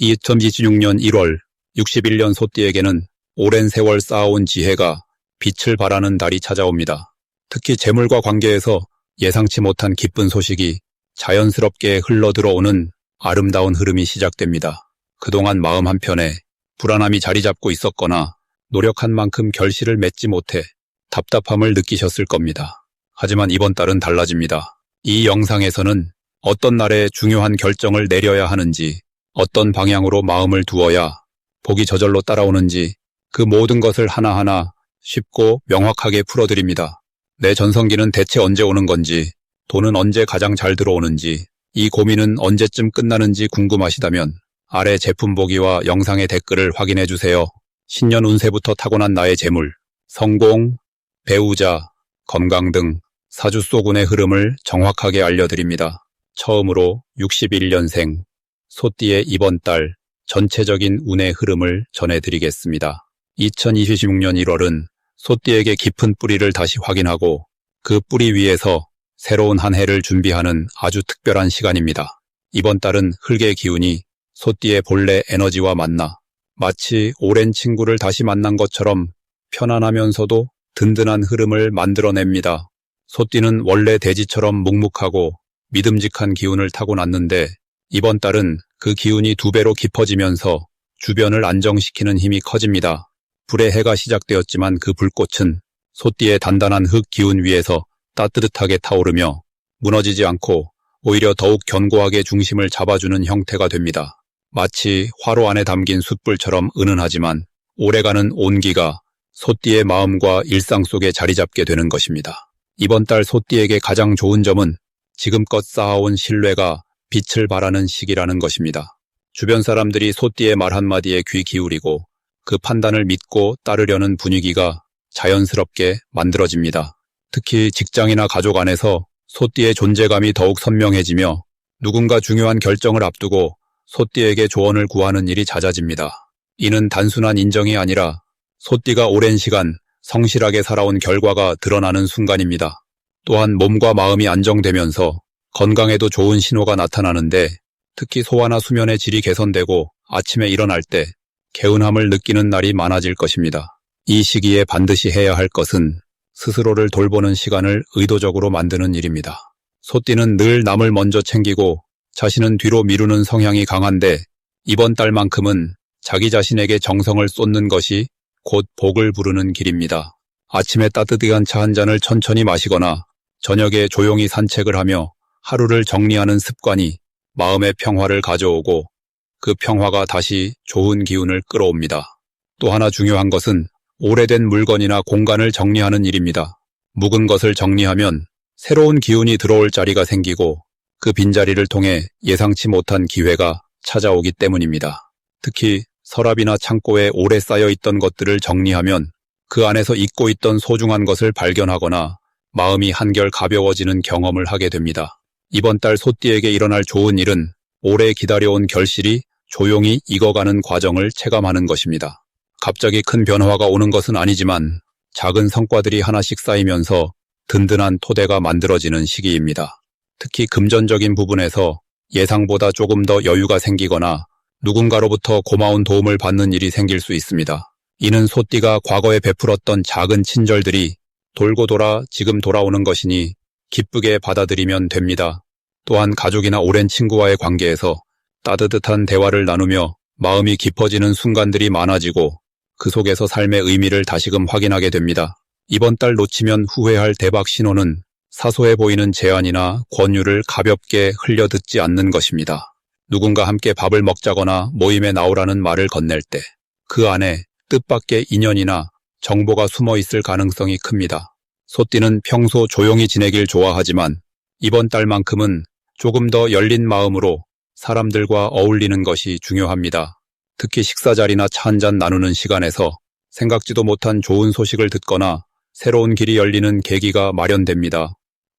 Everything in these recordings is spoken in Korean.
2026년 1월 61년 소띠에게는 오랜 세월 쌓아온 지혜가 빛을 발하는 날이 찾아옵니다. 특히 재물과 관계에서 예상치 못한 기쁜 소식이 자연스럽게 흘러들어오는 아름다운 흐름이 시작됩니다. 그동안 마음 한편에 불안함이 자리 잡고 있었거나 노력한 만큼 결실을 맺지 못해 답답함을 느끼셨을 겁니다. 하지만 이번 달은 달라집니다. 이 영상에서는 어떤 날에 중요한 결정을 내려야 하는지, 어떤 방향으로 마음을 두어야 복이 저절로 따라오는지 그 모든 것을 하나하나 쉽고 명확하게 풀어드립니다. 내 전성기는 대체 언제 오는 건지, 돈은 언제 가장 잘 들어오는지, 이 고민은 언제쯤 끝나는지 궁금하시다면 아래 제품 보기와 영상의 댓글을 확인해주세요. 신년 운세부터 타고난 나의 재물, 성공, 배우자, 건강 등 사주소군의 흐름을 정확하게 알려드립니다. 처음으로 61년생 소띠의 이번 달 전체적인 운의 흐름을 전해드리겠습니다. 2026년 1월은 소띠에게 깊은 뿌리를 다시 확인하고 그 뿌리 위에서 새로운 한 해를 준비하는 아주 특별한 시간입니다. 이번 달은 흙의 기운이 소띠의 본래 에너지와 만나 마치 오랜 친구를 다시 만난 것처럼 편안하면서도 든든한 흐름을 만들어냅니다. 소띠는 원래 대지처럼 묵묵하고 믿음직한 기운을 타고났는데 이번 달은 그 기운이 2배로 깊어지면서 주변을 안정시키는 힘이 커집니다. 불의 해가 시작되었지만 그 불꽃은 소띠의 단단한 흙 기운 위에서 따뜻하게 타오르며 무너지지 않고 오히려 더욱 견고하게 중심을 잡아주는 형태가 됩니다. 마치 화로 안에 담긴 숯불처럼 은은하지만 오래가는 온기가 소띠의 마음과 일상 속에 자리 잡게 되는 것입니다. 이번 달 소띠에게 가장 좋은 점은 지금껏 쌓아온 신뢰가 빛을 발하는 시기라는 것입니다. 주변 사람들이 소띠의 말 한마디에 귀 기울이고 그 판단을 믿고 따르려는 분위기가 자연스럽게 만들어집니다. 특히 직장이나 가족 안에서 소띠의 존재감이 더욱 선명해지며 누군가 중요한 결정을 앞두고 소띠에게 조언을 구하는 일이 잦아집니다. 이는 단순한 인정이 아니라 소띠가 오랜 시간 성실하게 살아온 결과가 드러나는 순간입니다. 또한 몸과 마음이 안정되면서 건강에도 좋은 신호가 나타나는데 특히 소화나 수면의 질이 개선되고 아침에 일어날 때 개운함을 느끼는 날이 많아질 것입니다. 이 시기에 반드시 해야 할 것은 스스로를 돌보는 시간을 의도적으로 만드는 일입니다. 소띠는 늘 남을 먼저 챙기고 자신은 뒤로 미루는 성향이 강한데 이번 달만큼은 자기 자신에게 정성을 쏟는 것이 곧 복을 부르는 길입니다. 아침에 따뜻한 차 한 잔을 천천히 마시거나 저녁에 조용히 산책을 하며 하루를 정리하는 습관이 마음의 평화를 가져오고 그 평화가 다시 좋은 기운을 끌어옵니다. 또 하나 중요한 것은 오래된 물건이나 공간을 정리하는 일입니다. 묵은 것을 정리하면 새로운 기운이 들어올 자리가 생기고 그 빈자리를 통해 예상치 못한 기회가 찾아오기 때문입니다. 특히 서랍이나 창고에 오래 쌓여있던 것들을 정리하면 그 안에서 잊고 있던 소중한 것을 발견하거나 마음이 한결 가벼워지는 경험을 하게 됩니다. 이번 달 소띠에게 일어날 좋은 일은 오래 기다려온 결실이 조용히 익어가는 과정을 체감하는 것입니다. 갑자기 큰 변화가 오는 것은 아니지만 작은 성과들이 하나씩 쌓이면서 든든한 토대가 만들어지는 시기입니다. 특히 금전적인 부분에서 예상보다 조금 더 여유가 생기거나 누군가로부터 고마운 도움을 받는 일이 생길 수 있습니다. 이는 소띠가 과거에 베풀었던 작은 친절들이 돌고 돌아 지금 돌아오는 것이니 기쁘게 받아들이면 됩니다. 또한 가족이나 오랜 친구와의 관계에서 따뜻한 대화를 나누며 마음이 깊어지는 순간들이 많아지고 그 속에서 삶의 의미를 다시금 확인하게 됩니다. 이번 달 놓치면 후회할 대박 신호는 사소해 보이는 제안이나 권유를 가볍게 흘려듣지 않는 것입니다. 누군가 함께 밥을 먹자거나 모임에 나오라는 말을 건넬 때 그 안에 뜻밖의 인연이나 정보가 숨어 있을 가능성이 큽니다. 소띠는 평소 조용히 지내길 좋아하지만 이번 달만큼은 조금 더 열린 마음으로 사람들과 어울리는 것이 중요합니다. 특히 식사 자리나 차 한잔 나누는 시간에서 생각지도 못한 좋은 소식을 듣거나 새로운 길이 열리는 계기가 마련됩니다.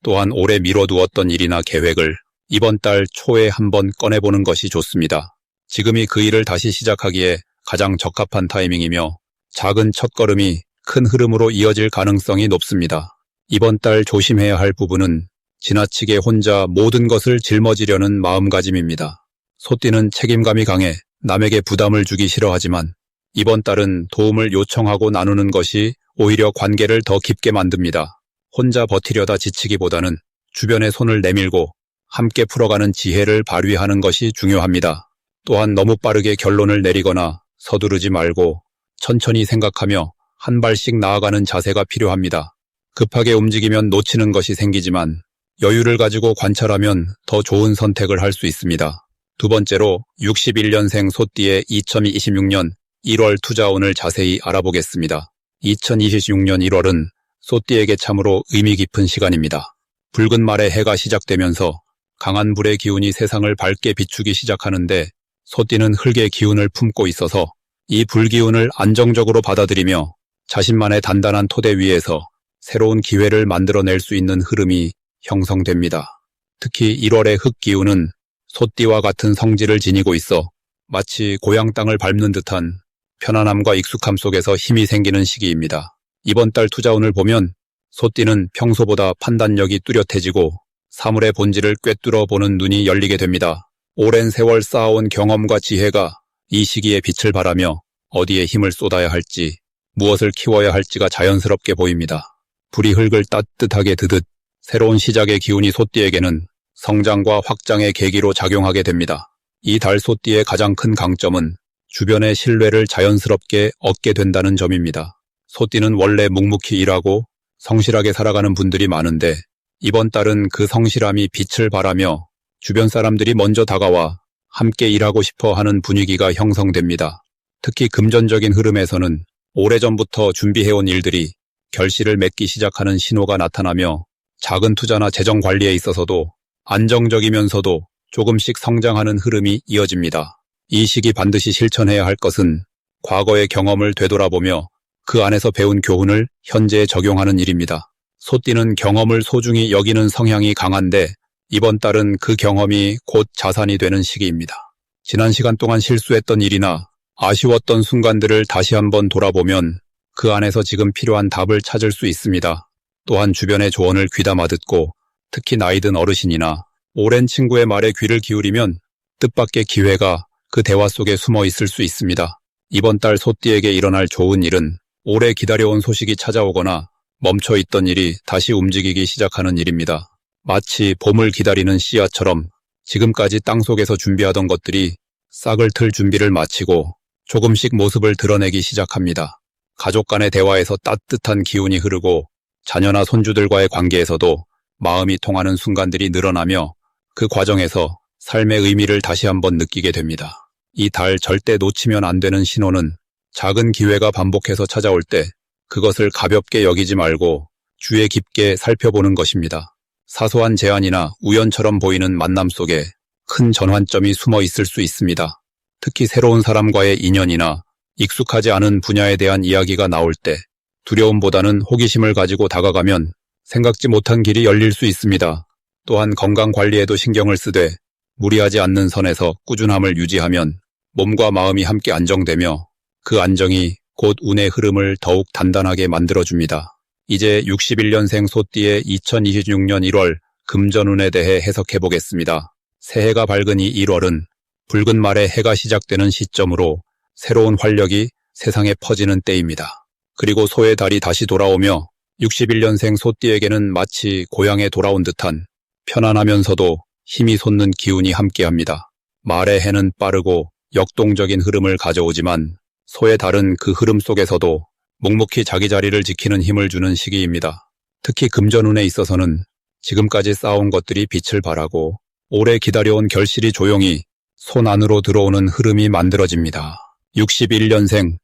또한 오래 미뤄두었던 일이나 계획을 이번 달 초에 한번 꺼내보는 것이 좋습니다. 지금이 그 일을 다시 시작하기에 가장 적합한 타이밍이며 작은 첫걸음이 큰 흐름으로 이어질 가능성이 높습니다. 이번 달 조심해야 할 부분은 지나치게 혼자 모든 것을 짊어지려는 마음가짐입니다. 소띠는 책임감이 강해 남에게 부담을 주기 싫어하지만 이번 달은 도움을 요청하고 나누는 것이 오히려 관계를 더 깊게 만듭니다. 혼자 버티려다 지치기보다는 주변에 손을 내밀고 함께 풀어가는 지혜를 발휘하는 것이 중요합니다. 또한 너무 빠르게 결론을 내리거나 서두르지 말고 천천히 생각하며 한 발씩 나아가는 자세가 필요합니다. 급하게 움직이면 놓치는 것이 생기지만 여유를 가지고 관찰하면 더 좋은 선택을 할 수 있습니다. 두 번째로 61년생 소띠의 2026년 1월 투자운을 자세히 알아보겠습니다. 2026년 1월은 소띠에게 참으로 의미 깊은 시간입니다. 붉은 말의 해가 시작되면서 강한 불의 기운이 세상을 밝게 비추기 시작하는데 소띠는 흙의 기운을 품고 있어서 이 불기운을 안정적으로 받아들이며 자신만의 단단한 토대 위에서 새로운 기회를 만들어낼 수 있는 흐름이 형성됩니다. 특히 1월의 흙기운은 소띠와 같은 성질을 지니고 있어 마치 고향 땅을 밟는 듯한 편안함과 익숙함 속에서 힘이 생기는 시기입니다. 이번 달 투자운을 보면 소띠는 평소보다 판단력이 뚜렷해지고 사물의 본질을 꿰뚫어 보는 눈이 열리게 됩니다. 오랜 세월 쌓아온 경험과 지혜가 이 시기에 빛을 발하며 어디에 힘을 쏟아야 할지, 무엇을 키워야 할지가 자연스럽게 보입니다. 불이 흙을 따뜻하게 드듯 새로운 시작의 기운이 소띠에게는 성장과 확장의 계기로 작용하게 됩니다. 이 달 소띠의 가장 큰 강점은 주변의 신뢰를 자연스럽게 얻게 된다는 점입니다. 소띠는 원래 묵묵히 일하고 성실하게 살아가는 분들이 많은데 이번 달은 그 성실함이 빛을 발하며 주변 사람들이 먼저 다가와 함께 일하고 싶어 하는 분위기가 형성됩니다. 특히 금전적인 흐름에서는 오래전부터 준비해온 일들이 결실을 맺기 시작하는 신호가 나타나며 작은 투자나 재정 관리에 있어서도 안정적이면서도 조금씩 성장하는 흐름이 이어집니다. 이 시기 반드시 실천해야 할 것은 과거의 경험을 되돌아보며 그 안에서 배운 교훈을 현재에 적용하는 일입니다. 소띠는 경험을 소중히 여기는 성향이 강한데 이번 달은 그 경험이 곧 자산이 되는 시기입니다. 지난 시간 동안 실수했던 일이나 아쉬웠던 순간들을 다시 한번 돌아보면 그 안에서 지금 필요한 답을 찾을 수 있습니다. 또한 주변의 조언을 귀담아 듣고 특히 나이든 어르신이나 오랜 친구의 말에 귀를 기울이면 뜻밖의 기회가 그 대화 속에 숨어 있을 수 있습니다. 이번 달 소띠에게 일어날 좋은 일은 오래 기다려온 소식이 찾아오거나 멈춰있던 일이 다시 움직이기 시작하는 일입니다. 마치 봄을 기다리는 씨앗처럼 지금까지 땅속에서 준비하던 것들이 싹을 틀 준비를 마치고 조금씩 모습을 드러내기 시작합니다. 가족 간의 대화에서 따뜻한 기운이 흐르고 자녀나 손주들과의 관계에서도 마음이 통하는 순간들이 늘어나며 그 과정에서 삶의 의미를 다시 한번 느끼게 됩니다. 이 달 절대 놓치면 안 되는 신호는 작은 기회가 반복해서 찾아올 때 그것을 가볍게 여기지 말고 주의 깊게 살펴보는 것입니다. 사소한 제안이나 우연처럼 보이는 만남 속에 큰 전환점이 숨어 있을 수 있습니다. 특히 새로운 사람과의 인연이나 익숙하지 않은 분야에 대한 이야기가 나올 때 두려움보다는 호기심을 가지고 다가가면 생각지 못한 길이 열릴 수 있습니다. 또한 건강 관리에도 신경을 쓰되 무리하지 않는 선에서 꾸준함을 유지하면 몸과 마음이 함께 안정되며 그 안정이 곧 운의 흐름을 더욱 단단하게 만들어줍니다. 이제 61년생 소띠의 2026년 1월 금전운에 대해 해석해 보겠습니다. 새해가 밝은 이 1월은 붉은 말의 해가 시작되는 시점으로 새로운 활력이 세상에 퍼지는 때입니다. 그리고 소의 달이 다시 돌아오며 61년생 소띠에게는 마치 고향에 돌아온 듯한 편안하면서도 힘이 솟는 기운이 함께합니다. 말의 해는 빠르고 역동적인 흐름을 가져오지만 소의 달은 그 흐름 속에서도 묵묵히 자기 자리를 지키는 힘을 주는 시기입니다. 특히 금전운에 있어서는 지금까지 쌓아온 것들이 빛을 발하고 오래 기다려온 결실이 조용히 손 안으로 들어오는 흐름이 만들어집니다. 61년생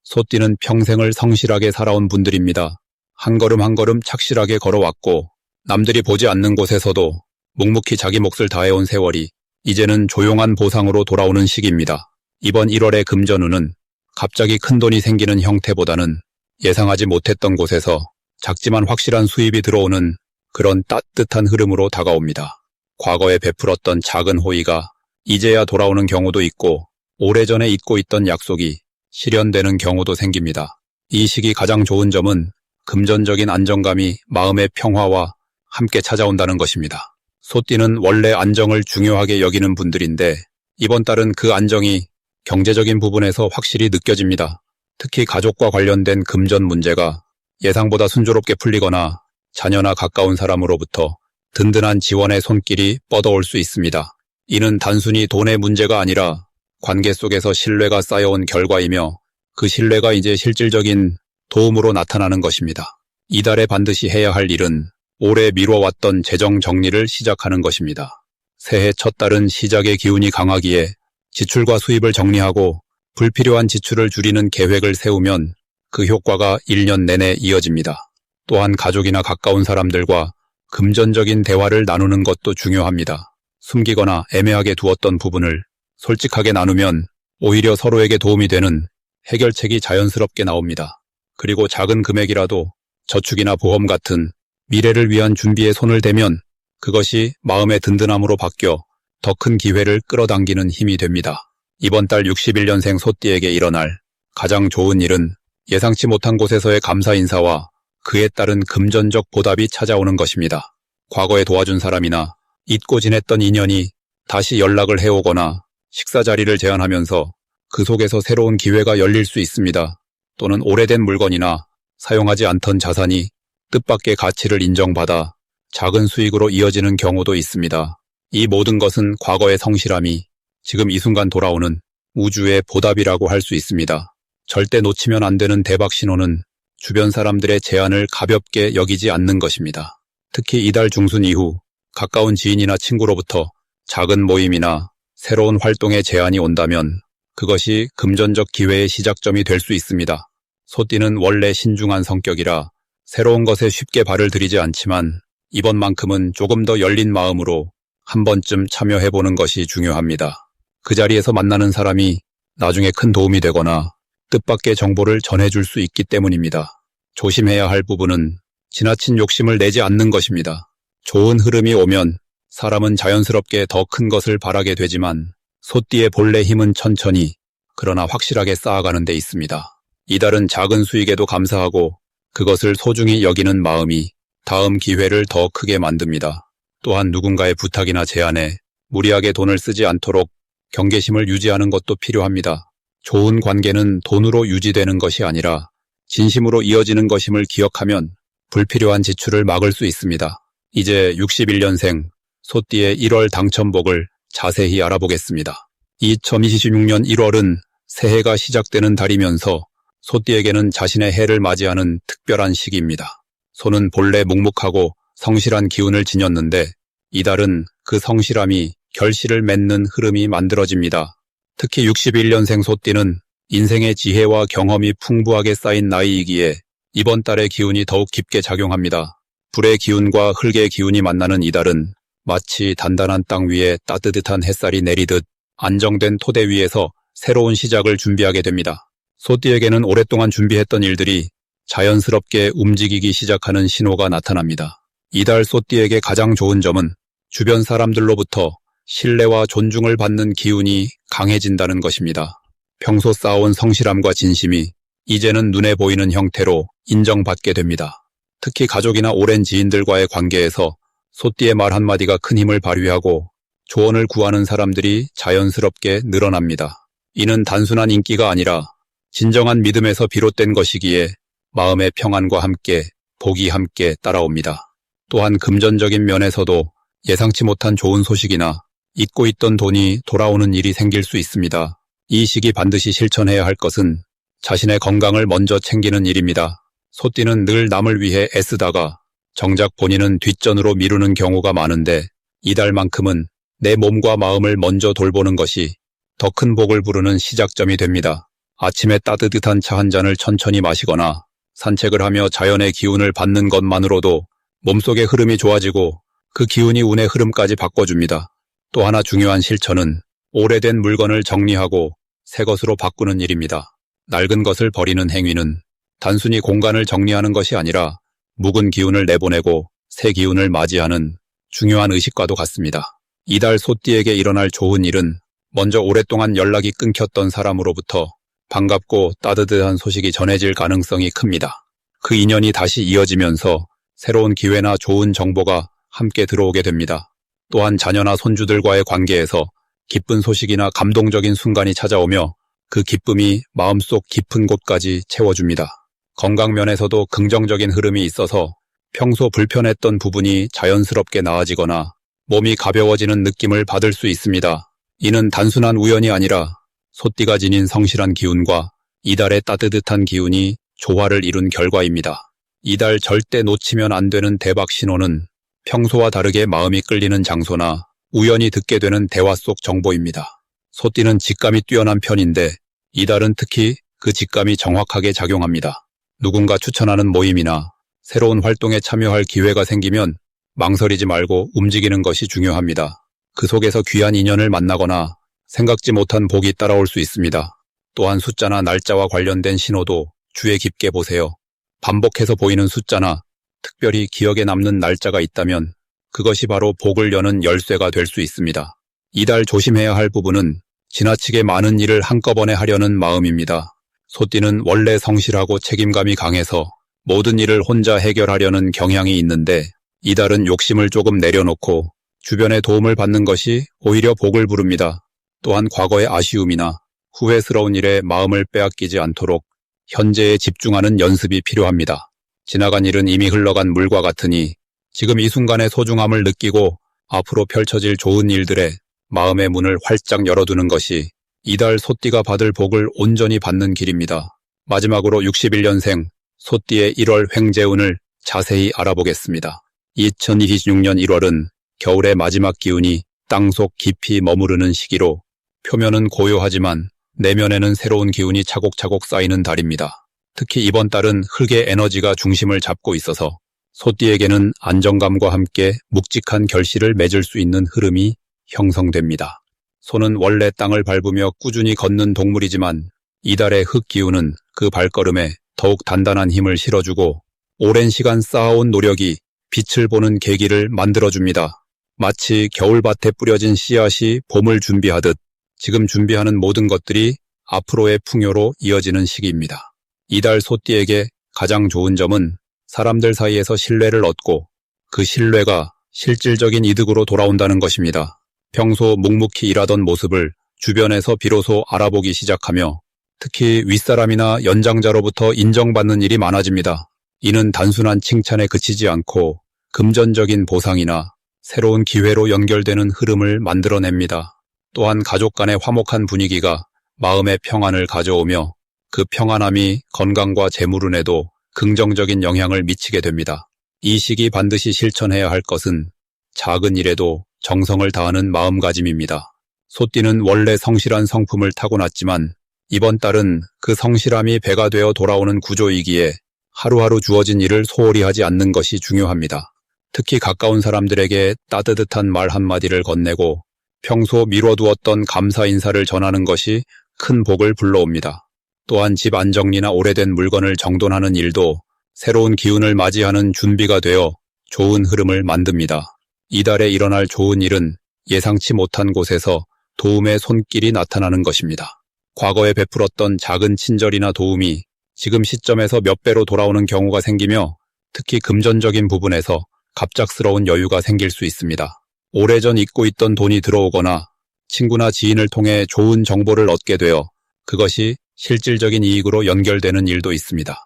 소띠는 평생을 성실하게 살아온 분들입니다. 한 걸음 한 걸음 착실하게 걸어왔고 남들이 보지 않는 곳에서도 묵묵히 자기 몫을 다해온 세월이 이제는 조용한 보상으로 돌아오는 시기입니다. 이번 1월의 금전운은 갑자기 큰돈이 생기는 형태보다는 예상하지 못했던 곳에서 작지만 확실한 수입이 들어오는 그런 따뜻한 흐름으로 다가옵니다. 과거에 베풀었던 작은 호의가 이제야 돌아오는 경우도 있고 오래전에 잊고 있던 약속이 실현되는 경우도 생깁니다. 이 시기 가장 좋은 점은 금전적인 안정감이 마음의 평화와 함께 찾아온다는 것입니다. 소띠는 원래 안정을 중요하게 여기는 분들인데 이번 달은 그 안정이 경제적인 부분에서 확실히 느껴집니다. 특히 가족과 관련된 금전 문제가 예상보다 순조롭게 풀리거나 자녀나 가까운 사람으로부터 든든한 지원의 손길이 뻗어올 수 있습니다. 이는 단순히 돈의 문제가 아니라 관계 속에서 신뢰가 쌓여온 결과이며 그 신뢰가 이제 실질적인 도움으로 나타나는 것입니다. 이달에 반드시 해야 할 일은 오래 미뤄왔던 재정 정리를 시작하는 것입니다. 새해 첫 달은 시작의 기운이 강하기에 지출과 수입을 정리하고 불필요한 지출을 줄이는 계획을 세우면 그 효과가 1년 내내 이어집니다. 또한 가족이나 가까운 사람들과 금전적인 대화를 나누는 것도 중요합니다. 숨기거나 애매하게 두었던 부분을 솔직하게 나누면 오히려 서로에게 도움이 되는 해결책이 자연스럽게 나옵니다. 그리고 작은 금액이라도 저축이나 보험 같은 미래를 위한 준비에 손을 대면 그것이 마음의 든든함으로 바뀌어 더 큰 기회를 끌어당기는 힘이 됩니다. 이번 달 61년생 소띠에게 일어날 가장 좋은 일은 예상치 못한 곳에서의 감사 인사와 그에 따른 금전적 보답이 찾아오는 것입니다. 과거에 도와준 사람이나 잊고 지냈던 인연이 다시 연락을 해오거나 식사 자리를 제안하면서 그 속에서 새로운 기회가 열릴 수 있습니다. 또는 오래된 물건이나 사용하지 않던 자산이 뜻밖의 가치를 인정받아 작은 수익으로 이어지는 경우도 있습니다. 이 모든 것은 과거의 성실함이 지금 이 순간 돌아오는 우주의 보답이라고 할 수 있습니다. 절대 놓치면 안 되는 대박 신호는 주변 사람들의 제안을 가볍게 여기지 않는 것입니다. 특히 이달 중순 이후 가까운 지인이나 친구로부터 작은 모임이나 새로운 활동의 제안이 온다면 그것이 금전적 기회의 시작점이 될 수 있습니다. 소띠는 원래 신중한 성격이라 새로운 것에 쉽게 발을 들이지 않지만 이번만큼은 조금 더 열린 마음으로 한 번쯤 참여해보는 것이 중요합니다. 그 자리에서 만나는 사람이 나중에 큰 도움이 되거나 뜻밖의 정보를 전해줄 수 있기 때문입니다. 조심해야 할 부분은 지나친 욕심을 내지 않는 것입니다. 좋은 흐름이 오면 사람은 자연스럽게 더 큰 것을 바라게 되지만 소띠의 본래 힘은 천천히 그러나 확실하게 쌓아가는 데 있습니다. 이달은 작은 수익에도 감사하고 그것을 소중히 여기는 마음이 다음 기회를 더 크게 만듭니다. 또한 누군가의 부탁이나 제안에 무리하게 돈을 쓰지 않도록 경계심을 유지하는 것도 필요합니다. 좋은 관계는 돈으로 유지되는 것이 아니라 진심으로 이어지는 것임을 기억하면 불필요한 지출을 막을 수 있습니다. 이제 61년생 소띠의 1월 당첨복을 자세히 알아보겠습니다. 2026년 1월은 새해가 시작되는 달이면서 소띠에게는 자신의 해를 맞이하는 특별한 시기입니다. 소는 본래 묵묵하고 성실한 기운을 지녔는데 이달은 그 성실함이 결실을 맺는 흐름이 만들어집니다. 특히 61년생 소띠는 인생의 지혜와 경험이 풍부하게 쌓인 나이이기에 이번 달의 기운이 더욱 깊게 작용합니다. 불의 기운과 흙의 기운이 만나는 이달은 마치 단단한 땅 위에 따뜻한 햇살이 내리듯 안정된 토대 위에서 새로운 시작을 준비하게 됩니다. 소띠에게는 오랫동안 준비했던 일들이 자연스럽게 움직이기 시작하는 신호가 나타납니다. 이달 소띠에게 가장 좋은 점은 주변 사람들로부터 신뢰와 존중을 받는 기운이 강해진다는 것입니다. 평소 쌓아온 성실함과 진심이 이제는 눈에 보이는 형태로 인정받게 됩니다. 특히 가족이나 오랜 지인들과의 관계에서 소띠의 말 한마디가 큰 힘을 발휘하고 조언을 구하는 사람들이 자연스럽게 늘어납니다. 이는 단순한 인기가 아니라 진정한 믿음에서 비롯된 것이기에 마음의 평안과 함께 복이 함께 따라옵니다. 또한 금전적인 면에서도 예상치 못한 좋은 소식이나 잊고 있던 돈이 돌아오는 일이 생길 수 있습니다. 이 시기 반드시 실천해야 할 것은 자신의 건강을 먼저 챙기는 일입니다. 소띠는 늘 남을 위해 애쓰다가 정작 본인은 뒷전으로 미루는 경우가 많은데 이달만큼은 내 몸과 마음을 먼저 돌보는 것이 더 큰 복을 부르는 시작점이 됩니다. 아침에 따뜻한 차 한 잔을 천천히 마시거나 산책을 하며 자연의 기운을 받는 것만으로도 몸속의 흐름이 좋아지고 그 기운이 운의 흐름까지 바꿔줍니다. 또 하나 중요한 실천은 오래된 물건을 정리하고 새 것으로 바꾸는 일입니다. 낡은 것을 버리는 행위는 단순히 공간을 정리하는 것이 아니라 묵은 기운을 내보내고 새 기운을 맞이하는 중요한 의식과도 같습니다. 이달 소띠에게 일어날 좋은 일은 먼저 오랫동안 연락이 끊겼던 사람으로부터 반갑고 따뜻한 소식이 전해질 가능성이 큽니다. 그 인연이 다시 이어지면서 새로운 기회나 좋은 정보가 함께 들어오게 됩니다. 또한 자녀나 손주들과의 관계에서 기쁜 소식이나 감동적인 순간이 찾아오며 그 기쁨이 마음속 깊은 곳까지 채워줍니다. 건강 면에서도 긍정적인 흐름이 있어서 평소 불편했던 부분이 자연스럽게 나아지거나 몸이 가벼워지는 느낌을 받을 수 있습니다. 이는 단순한 우연이 아니라 소띠가 지닌 성실한 기운과 이달의 따뜻한 기운이 조화를 이룬 결과입니다. 이달 절대 놓치면 안 되는 대박 신호는 평소와 다르게 마음이 끌리는 장소나 우연히 듣게 되는 대화 속 정보입니다. 소띠는 직감이 뛰어난 편인데 이달은 특히 그 직감이 정확하게 작용합니다. 누군가 추천하는 모임이나 새로운 활동에 참여할 기회가 생기면 망설이지 말고 움직이는 것이 중요합니다. 그 속에서 귀한 인연을 만나거나 생각지 못한 복이 따라올 수 있습니다. 또한 숫자나 날짜와 관련된 신호도 주의 깊게 보세요. 반복해서 보이는 숫자나 특별히 기억에 남는 날짜가 있다면 그것이 바로 복을 여는 열쇠가 될 수 있습니다. 이달 조심해야 할 부분은 지나치게 많은 일을 한꺼번에 하려는 마음입니다. 소띠는 원래 성실하고 책임감이 강해서 모든 일을 혼자 해결하려는 경향이 있는데 이달은 욕심을 조금 내려놓고 주변의 도움을 받는 것이 오히려 복을 부릅니다. 또한 과거의 아쉬움이나 후회스러운 일에 마음을 빼앗기지 않도록 현재에 집중하는 연습이 필요합니다. 지나간 일은 이미 흘러간 물과 같으니 지금 이 순간의 소중함을 느끼고 앞으로 펼쳐질 좋은 일들에 마음의 문을 활짝 열어두는 것이 이달 소띠가 받을 복을 온전히 받는 길입니다. 마지막으로 61년생 소띠의 1월 횡재운을 자세히 알아보겠습니다. 2026년 1월은 겨울의 마지막 기운이 땅속 깊이 머무르는 시기로 표면은 고요하지만 내면에는 새로운 기운이 차곡차곡 쌓이는 달입니다. 특히 이번 달은 흙의 에너지가 중심을 잡고 있어서 소띠에게는 안정감과 함께 묵직한 결실을 맺을 수 있는 흐름이 형성됩니다. 소는 원래 땅을 밟으며 꾸준히 걷는 동물이지만 이달의 흙 기운은 그 발걸음에 더욱 단단한 힘을 실어주고 오랜 시간 쌓아온 노력이 빛을 보는 계기를 만들어줍니다. 마치 겨울밭에 뿌려진 씨앗이 봄을 준비하듯 지금 준비하는 모든 것들이 앞으로의 풍요로 이어지는 시기입니다. 이달 소띠에게 가장 좋은 점은 사람들 사이에서 신뢰를 얻고 그 신뢰가 실질적인 이득으로 돌아온다는 것입니다. 평소 묵묵히 일하던 모습을 주변에서 비로소 알아보기 시작하며 특히 윗사람이나 연장자로부터 인정받는 일이 많아집니다. 이는 단순한 칭찬에 그치지 않고 금전적인 보상이나 새로운 기회로 연결되는 흐름을 만들어냅니다. 또한 가족 간의 화목한 분위기가 마음의 평안을 가져오며 그 평안함이 건강과 재물운에도 긍정적인 영향을 미치게 됩니다. 이 시기 반드시 실천해야 할 것은 작은 일에도 정성을 다하는 마음가짐입니다. 소띠는 원래 성실한 성품을 타고났지만 이번 달은 그 성실함이 배가 되어 돌아오는 구조이기에 하루하루 주어진 일을 소홀히 하지 않는 것이 중요합니다. 특히 가까운 사람들에게 따뜻한 말 한마디를 건네고 평소 미뤄두었던 감사 인사를 전하는 것이 큰 복을 불러옵니다. 또한 집 안정리나 오래된 물건을 정돈하는 일도 새로운 기운을 맞이하는 준비가 되어 좋은 흐름을 만듭니다. 이달에 일어날 좋은 일은 예상치 못한 곳에서 도움의 손길이 나타나는 것입니다. 과거에 베풀었던 작은 친절이나 도움이 지금 시점에서 몇 배로 돌아오는 경우가 생기며 특히 금전적인 부분에서 갑작스러운 여유가 생길 수 있습니다. 오래전 잊고 있던 돈이 들어오거나 친구나 지인을 통해 좋은 정보를 얻게 되어 그것이 실질적인 이익으로 연결되는 일도 있습니다.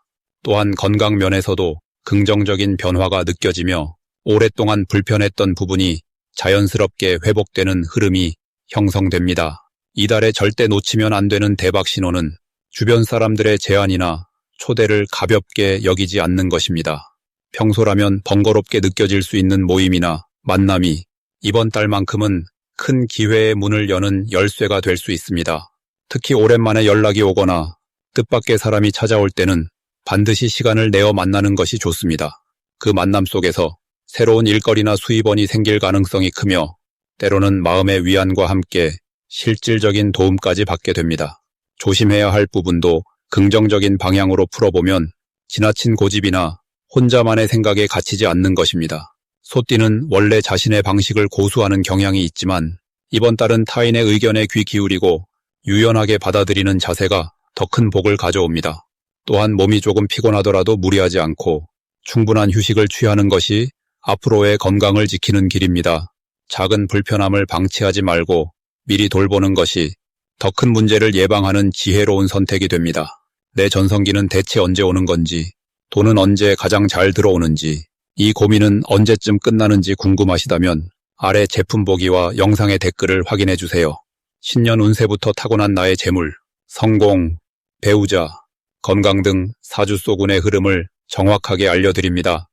또한 건강 면에서도 긍정적인 변화가 느껴지며 오랫동안 불편했던 부분이 자연스럽게 회복되는 흐름이 형성됩니다. 이달에 절대 놓치면 안 되는 대박 신호는 주변 사람들의 제안이나 초대를 가볍게 여기지 않는 것입니다. 평소라면 번거롭게 느껴질 수 있는 모임이나 만남이 이번 달만큼은 큰 기회의 문을 여는 열쇠가 될 수 있습니다. 특히 오랜만에 연락이 오거나 뜻밖의 사람이 찾아올 때는 반드시 시간을 내어 만나는 것이 좋습니다. 그 만남 속에서 새로운 일거리나 수입원이 생길 가능성이 크며 때로는 마음의 위안과 함께 실질적인 도움까지 받게 됩니다. 조심해야 할 부분도 긍정적인 방향으로 풀어보면 지나친 고집이나 혼자만의 생각에 갇히지 않는 것입니다. 소띠는 원래 자신의 방식을 고수하는 경향이 있지만 이번 달은 타인의 의견에 귀 기울이고 유연하게 받아들이는 자세가 더 큰 복을 가져옵니다. 또한 몸이 조금 피곤하더라도 무리하지 않고 충분한 휴식을 취하는 것이 앞으로의 건강을 지키는 길입니다. 작은 불편함을 방치하지 말고 미리 돌보는 것이 더 큰 문제를 예방하는 지혜로운 선택이 됩니다. 내 전성기는 대체 언제 오는 건지, 돈은 언제 가장 잘 들어오는지, 이 고민은 언제쯤 끝나는지 궁금하시다면 아래 제품 보기와 영상의 댓글을 확인해 주세요. 신년 운세부터 타고난 나의 재물, 성공, 배우자, 건강 등 사주소군의 흐름을 정확하게 알려드립니다.